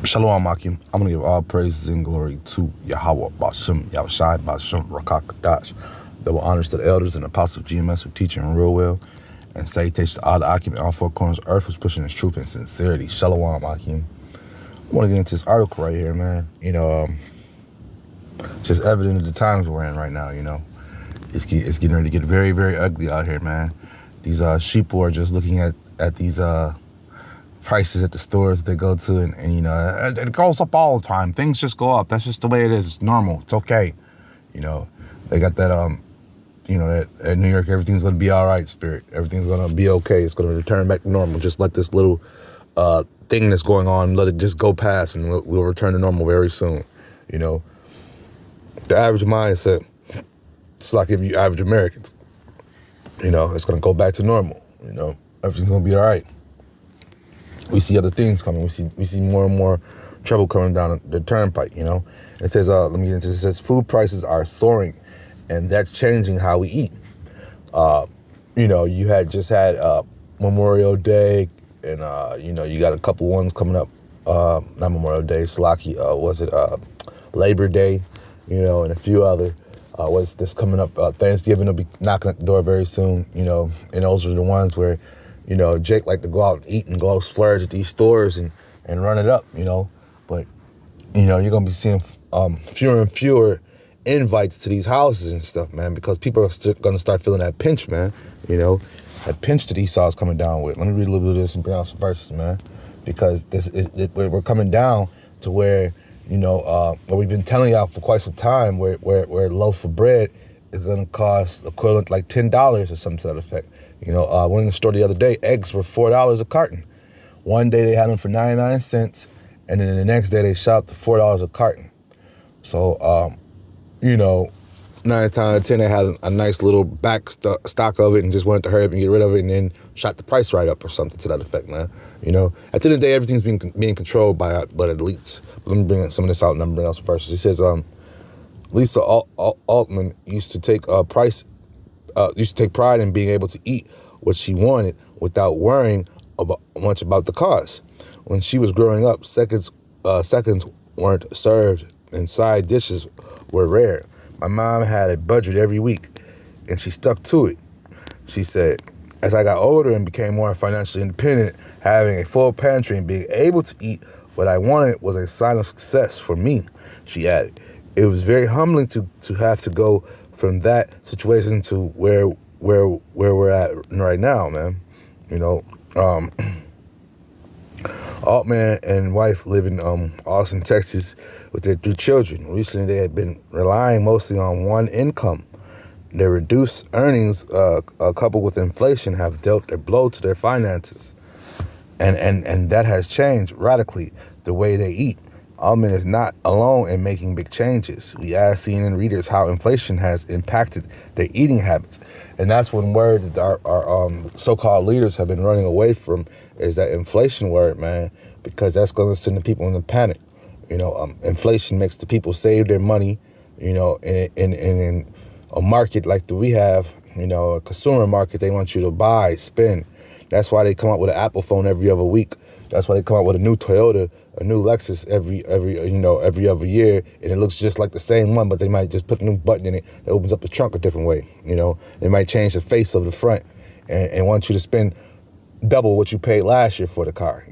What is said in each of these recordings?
Shalom Akim. I'm going to give all praises and glory to Yahweh, Bashem, Yahushai, Bashem, Rakakadash. Double honors to the elders and apostles of GMS who teach in real well. And salutations to all the Akim in all four corners of earth who's pushing his truth and sincerity. Shalom Akim. I want to get into this article right here, man. Just evident of the times we're in right now, It's getting ready to get very, very ugly out here, man. These sheeple are just looking at these prices at the stores they go to, and it goes up all the time. Things just go up. That's just the way it is. It's normal. It's okay. They got that that at New York, everything's gonna be all right spirit. Everything's gonna be okay. It's gonna return back to normal. Just let this little thing that's going on, let it just go past, and we'll return to normal very soon. The average mindset, it's like if you average Americans, it's gonna go back to normal. Everything's gonna be all right. We see other things coming. We see more and more trouble coming down the turnpike. It says, let me get into this. It says food prices are soaring, and that's changing how we eat. You had Memorial Day, and you got a couple ones coming up. Not Memorial Day, Slaki. Labor Day? And a few other. What's this coming up? Thanksgiving will be knocking at the door very soon. And those are the ones where Jake like to go out and eat and go splurge at these stores and run it up, But, you're going to be seeing fewer and fewer invites to these houses and stuff, man, because people are going to start feeling that pinch, man. That pinch that Esau's coming down with. Let me read a little bit of this and bring out some verses, man, because we're coming down to where, what we've been telling y'all for quite some time, where a loaf of bread is going to cost equivalent like $10 or something to that effect. I went in the store the other day, eggs were $4 a carton. One day they had them for 99 cents, and then the next day they shot up to $4 a carton. So, 9 times out of 10, they had a nice little back stock of it and just wanted to hurry up and get rid of it and then shot the price right up or something to that effect, man. At the end of the day, everything's being controlled by elites. But let me bring some of this out and I'm bringing out some verses. He says, Lisa Altman used to take pride in being able to eat what she wanted without worrying much about the cost. When she was growing up, seconds weren't served and side dishes were rare. My mom had a budget every week, and she stuck to it. She said, as I got older and became more financially independent, having a full pantry and being able to eat what I wanted was a sign of success for me, she added. It was very humbling to have to go from that situation to where we're at right now, man. Altman and wife live in Austin, Texas, with their 3 children. Recently, they had been relying mostly on one income. Their reduced earnings, coupled with inflation, have dealt a blow to their finances, and that has changed radically the way they eat. Altman is not alone in making big changes. We asked CNN readers how inflation has impacted their eating habits. And that's one word that our so-called leaders have been running away from, is that inflation word, man, because that's going to send the people into panic. Inflation makes the people save their money, in a market like that we have, a consumer market. They want you to buy, spend. That's why they come up with an Apple phone every other week. That's why they come out with a new Toyota, a new Lexus every other year, and it looks just like the same one, but they might just put a new button in it that opens up the trunk a different way. They might change the face of the front and want you to spend double what you paid last year for the car.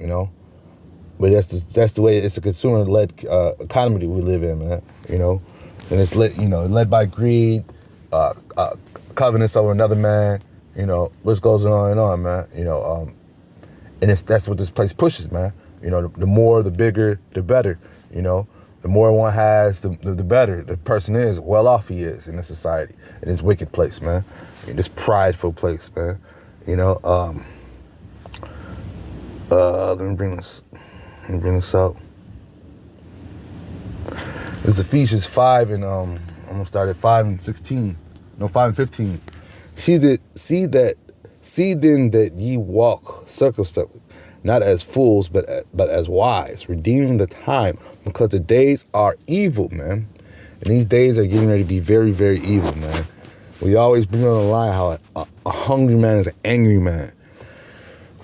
But that's the way it's a consumer-led economy that we live in, man. And it's led by greed, covenants over another man. List goes on and on, man. And that's what this place pushes, man. The more, the bigger, the better. The more one has, the better the person is, well off he is in this society, in this wicked place, man. In this prideful place, man. Let me bring this out. It's Ephesians 5 and I'm gonna start at 5 and 16. No, 5 and 15. See then that ye walk circumspectly, not as fools, but as wise, redeeming the time, because the days are evil, man. And these days are getting ready to be very, very evil, man. We always bring on the line how a hungry man is an angry man.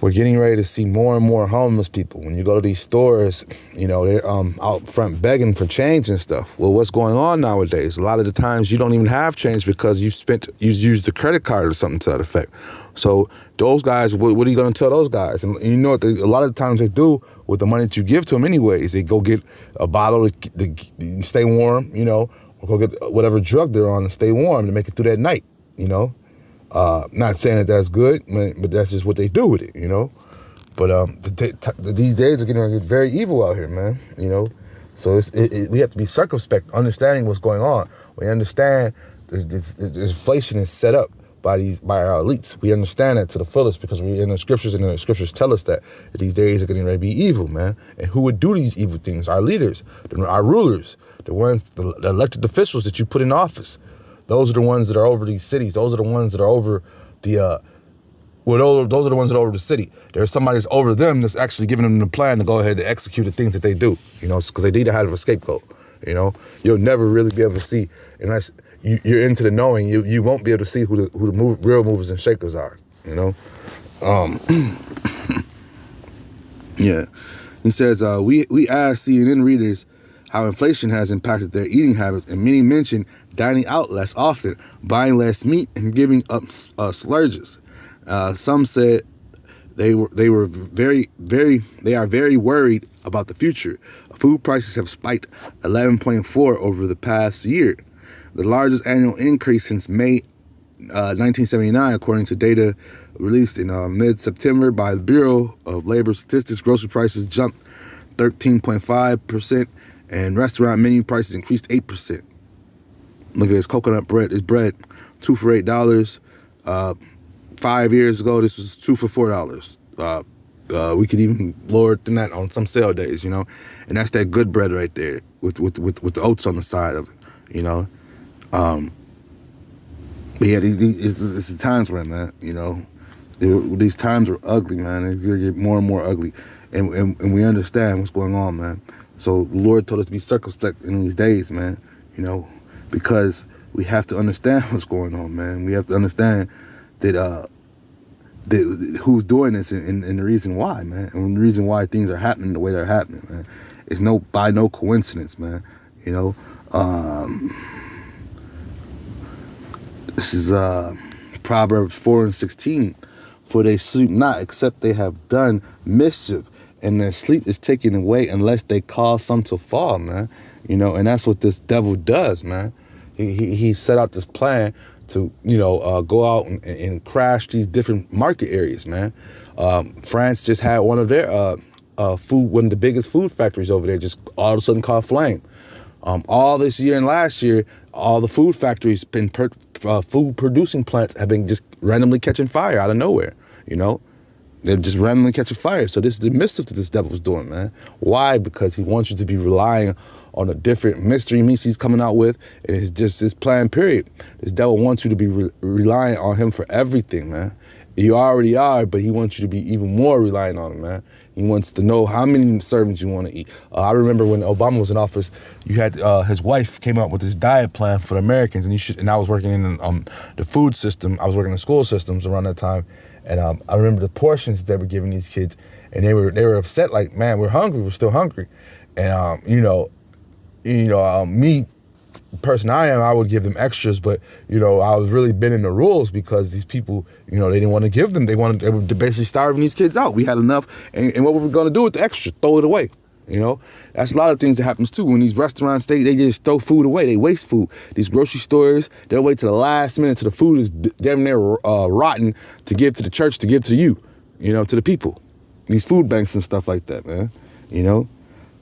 we're getting ready to see more and more homeless people. When you go to these stores, they're out front begging for change and stuff. Well, what's going on nowadays? A lot of the times you don't even have change because you used the credit card or something to that effect. So those guys, what are you going to tell those guys? And you know what? A lot of the times they do with the money that you give to them anyways. They go get a bottle to stay warm, or go get whatever drug they're on to stay warm to make it through that night, Not saying that that's good, but that's just what they do with it, But these days are getting very evil out here, man, So we have to be circumspect, understanding what's going on. We understand this inflation is set up by our elites. We understand that to the fullest because we're in the scriptures, and the scriptures tell us that these days are getting ready to be evil, man. And who would do these evil things? Our leaders, our rulers, the elected officials that you put in office. Those are the ones that are over these cities. Those are the ones that are over those are the ones that are over the city. There's somebody that's over them that's actually giving them the plan to go ahead and execute the things that they do, because they need to have a scapegoat, You'll never really be able to see, unless you're into the knowing, you won't be able to see who the real movers and shakers are, Yeah. He says, we asked CNN readers how inflation has impacted their eating habits, and many mentioned dining out less often, buying less meat, and giving up splurges. Some said they are very worried about the future. Food prices have spiked 11.4% over the past year, the largest annual increase since May 1979, according to data released in mid-September by the Bureau of Labor Statistics. Grocery prices jumped 13.5%, and restaurant menu prices increased 8%. Look at this coconut bread. This bread, 2 for $8. 5 years ago, this was 2 for $4. We could even lower it than that on some sale days, and that's that good bread right there with the oats on the side of it, But yeah, it's the times we're in, man. These times are ugly, man. It's gonna get more and more ugly, and we understand what's going on, man. So the Lord told us to be circumspect in these days, man. Because we have to understand what's going on, man. We have to understand that who's doing this and the reason why, man. And the reason why things are happening the way they're happening, man. It's by no coincidence, man. This is Proverbs 4:16. For they sleep not, except they have done mischief, and their sleep is taken away unless they cause some to fall, man. And that's what this devil does, man. He set out this plan to, go out and crash these different market areas, man. France just had one of their one of the biggest food factories over there just all of a sudden caught flame. All this year and last year, all the food factories, food producing plants have been just randomly catching fire out of nowhere, They're just randomly catching fire. So this is the mischief that this devil's doing, man. Why? Because he wants you to be relying on a different mystery meats he's coming out with. And it's just this plan, period. This devil wants you to be relying on him for everything, man. You already are, but he wants you to be even more reliant on him, man. He wants to know how many servings you want to eat. I remember when Obama was in office, you had his wife came out with this diet plan for the Americans, and I was working in the food system. I was working in school systems around that time, and I remember the portions they were giving these kids, and they were upset, like, man, we're hungry, we're still hungry, and me. Person I would give them extras, but I was really bending the rules because these people, they didn't want to give them. They were basically starving these kids out. We had enough, and what were we going to do with the extra? Throw it away. That's a lot of things that happens too. When these restaurants, they just throw food away. They waste food. These grocery stores, they'll wait to the last minute till the food is damn near rotten to give to the church, to give to you, to the people. These food banks and stuff like that, man.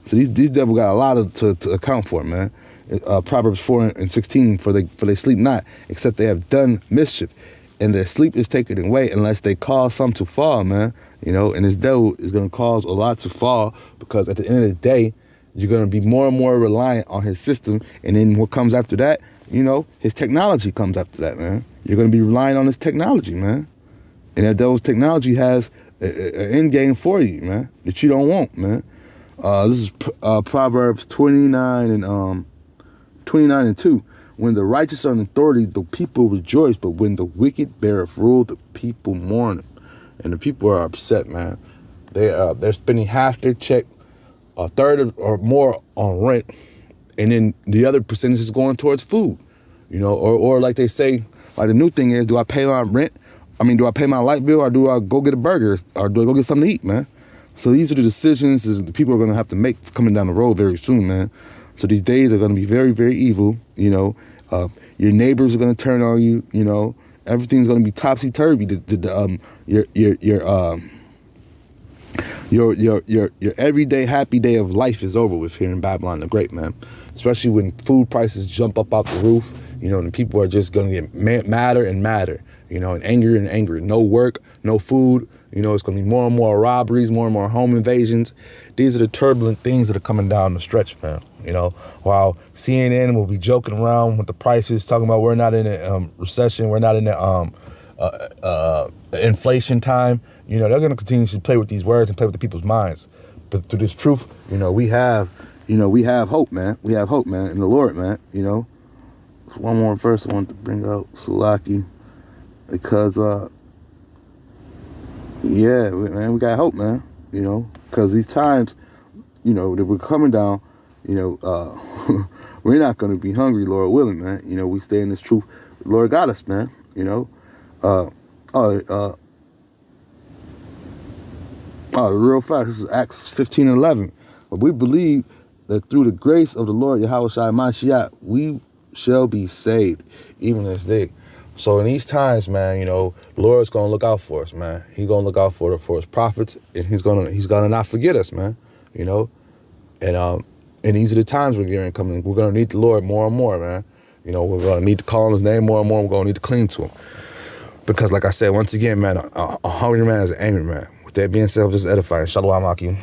So these devil got a lot to account for, man. Proverbs 4:16, for they sleep not, except they have done mischief, and their sleep is taken away unless they cause some to fall, man. And this devil is going to cause a lot to fall, because at the end of the day, you're going to be more and more reliant on his system. And then what comes after that, his technology comes after that, man. You're going to be relying on his technology, man. And that devil's technology has an end game for you, man, that you don't want, man. This is Proverbs 29:2. When the righteous are in authority, the people rejoice, but when the wicked beareth rule, the people mourn. and the people are upset, man. They're spending half their check, a third or more on rent, and then the other percentage is going towards food, or like they say, like the new thing is, do I pay my rent? Do I pay my light bill, or do I go get a burger, or do I go get something to eat, man? So these are the decisions that people are going to have to make coming down the road very soon, man. So these days are going to be very, very evil, your neighbors are going to turn on you, everything's going to be topsy-turvy. Your everyday happy day of life is over with here in Babylon the Great, man. Especially when food prices jump up out the roof, and people are just going to get madder and madder, and angrier and angrier. No work, no food. It's going to be more and more robberies, more and more home invasions. These are the turbulent things that are coming down the stretch, man. While CNN will be joking around with the prices, talking about we're not in a recession, we're not in the inflation time. They're going to continue to play with these words and play with the people's minds. But through this truth, we have hope, man. We have hope, man, in the Lord, man. One more verse I wanted to bring out, Salaki, because yeah, man, we got hope, man. Because these times, that we're coming down, we're not going to be hungry, Lord willing, man. We stay in this truth. The Lord got us, man. The real fact, this is Acts 15:11. But we believe that through the grace of the Lord Yahweh Shai Mashiach, we shall be saved, even this day. So in these times, man, the Lord's gonna look out for us, man. He's gonna look out for his prophets, and he's gonna not forget us, man. And these are the times we're getting coming. We're gonna need the Lord more and more, man. We're gonna need to call on his name more and more. We're gonna need to cling to him. Because like I said, once again, man, a hungry man is an angry man. With that being said, I'm just edifying. Shalom, Akim.